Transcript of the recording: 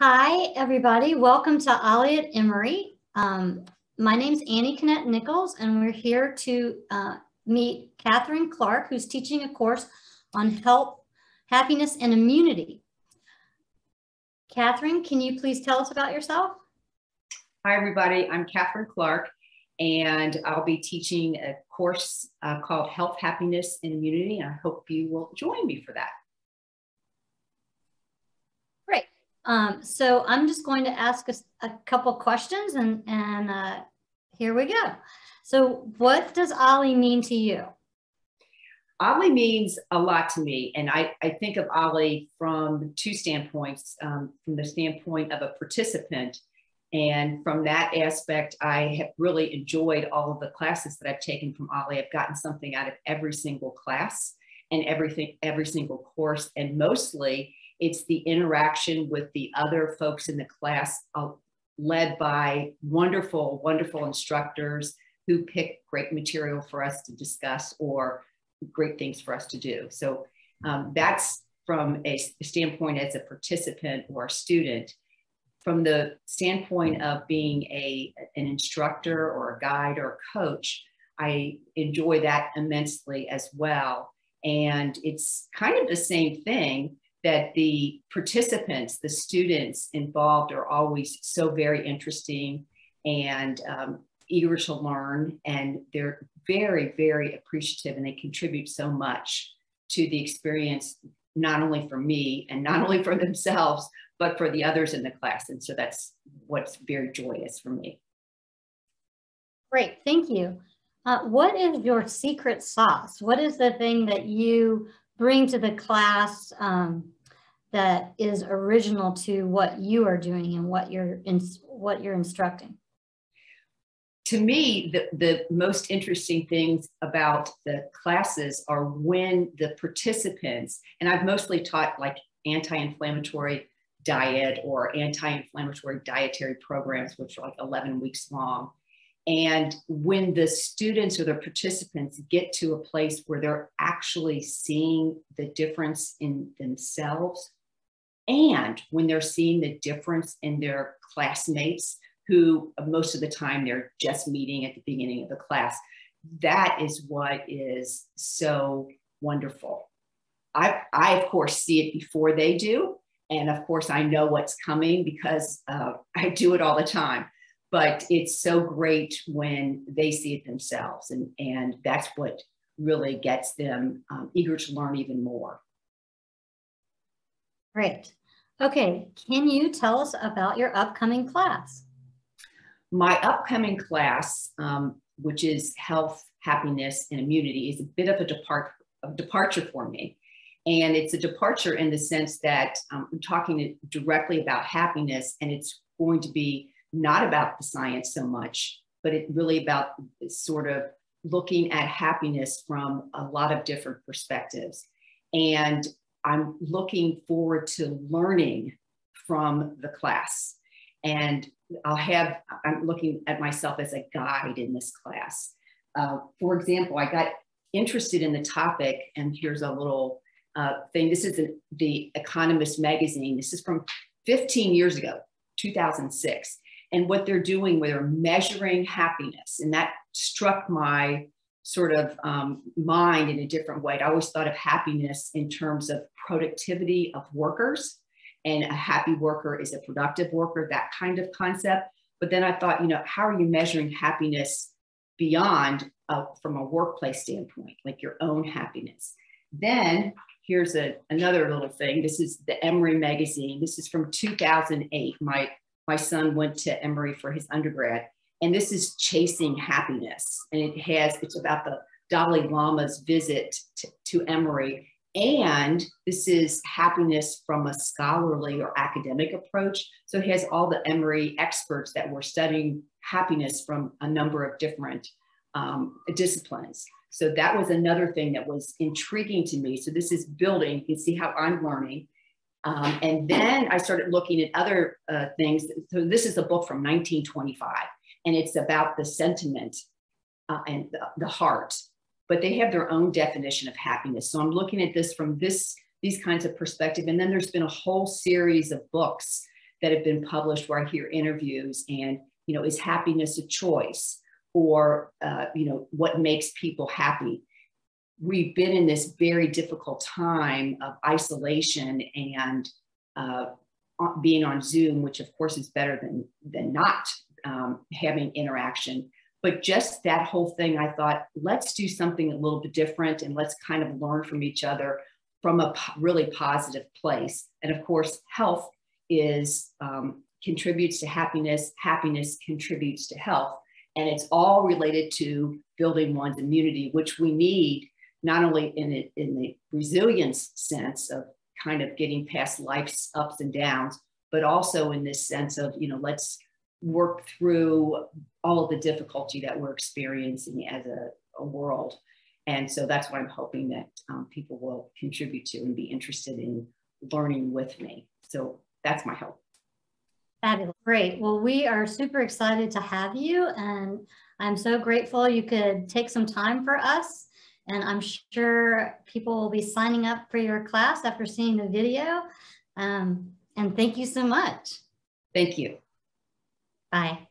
Hi, everybody. Welcome to OLLI at Emory. My name's Annie Cannett Nichols, and we're here to meet Catharine Clark, who's teaching a course on health, happiness, and immunity. Catharine, can you please tell us about yourself? Hi, everybody. I'm Catharine Clark, and I'll be teaching a course called Health, Happiness, and Immunity. And I hope you will join me for that. Great. So I'm just going to ask a couple questions, and here we go. So what does OLLI mean to you? OLLI means a lot to me, and I think of OLLI from two standpoints. From the standpoint of a participant, and from that aspect, I have really enjoyed all of the classes that I've taken from OLLI. I've gotten something out of every single class and every single course, and mostly it's the interaction with the other folks in the class, led by wonderful, wonderful instructors who pick great material for us to discuss or great things for us to do. So that's from a standpoint as a participant or a student. From the standpoint of being an instructor or a guide or a coach, I enjoy that immensely as well. And it's kind of the same thing, that the participants, the students involved, are always so very interesting and eager to learn, and they're very, very appreciative, and they contribute so much to the experience, not only for me and not only for themselves, but for the others in the class. And so that's what's very joyous for me. Great, thank you. What is your secret sauce? What is the thing that you bring to the class that is original to what you are doing and what you're instructing? To me, the most interesting things about the classes are when the participants, and I've mostly taught like anti-inflammatory diet or anti-inflammatory dietary programs, which are like 11 weeks long. And when the students or the participants get to a place where they're actually seeing the difference in themselves, and when they're seeing the difference in their classmates, who most of the time they're just meeting at the beginning of the class, that is what is so wonderful. I of course see it before they do. And of course I know what's coming because I do it all the time, but it's so great when they see it themselves. And that's what really gets them eager to learn even more. Great. Okay, can you tell us about your upcoming class? My upcoming class, which is Health, Happiness, and Immunity, is a bit of a departure for me. And it's a departure in the sense that I'm talking directly about happiness, and it's going to be not about the science so much, but it's really about sort of looking at happiness from a lot of different perspectives. And I'm looking forward to learning from the class. And I'm looking at myself as a guide in this class. For example, I got interested in the topic, and here's a little thing. This is the Economist magazine. This is from 15 years ago, 2006. And what they're doing, where they're measuring happiness, and that struck my sort of mind in a different way. I always thought of happiness in terms of productivity of workers, and a happy worker is a productive worker, that kind of concept. But then I thought, how are you measuring happiness beyond from a workplace standpoint, like your own happiness? Then here's another little thing. This is the Emory magazine. This is from 2008. My son went to Emory for his undergrad, and this is Chasing Happiness. And it's about the Dalai Lama's visit to Emory. And this is happiness from a scholarly or academic approach. So it has all the Emory experts that were studying happiness from a number of different disciplines. So that was another thing that was intriguing to me. So this is building, you can see how I'm learning. And then I started looking at other things. So this is a book from 1925, and it's about the sentiment and the heart. But they have their own definition of happiness. So I'm looking at this from these kinds of perspective. And then there's been a whole series of books that have been published where I hear interviews and, you know, is happiness a choice? Or, you know, what makes people happy? We've been in this very difficult time of isolation and being on Zoom, which of course is better than not having interaction. But just that whole thing, I thought, let's do something a little bit different and let's kind of learn from each other from a really positive place. And of course, health is contributes to happiness, happiness contributes to health. And it's all related to building one's immunity, which we need not only in the resilience sense of kind of getting past life's ups and downs, but also in this sense of, you know, let's work through all of the difficulty that we're experiencing as a world. And so that's what I'm hoping that people will contribute to and be interested in learning with me. So that's my hope. Fabulous. Great. Well, we are super excited to have you, and I'm so grateful you could take some time for us. And I'm sure people will be signing up for your class after seeing the video. And thank you so much. Thank you. Bye.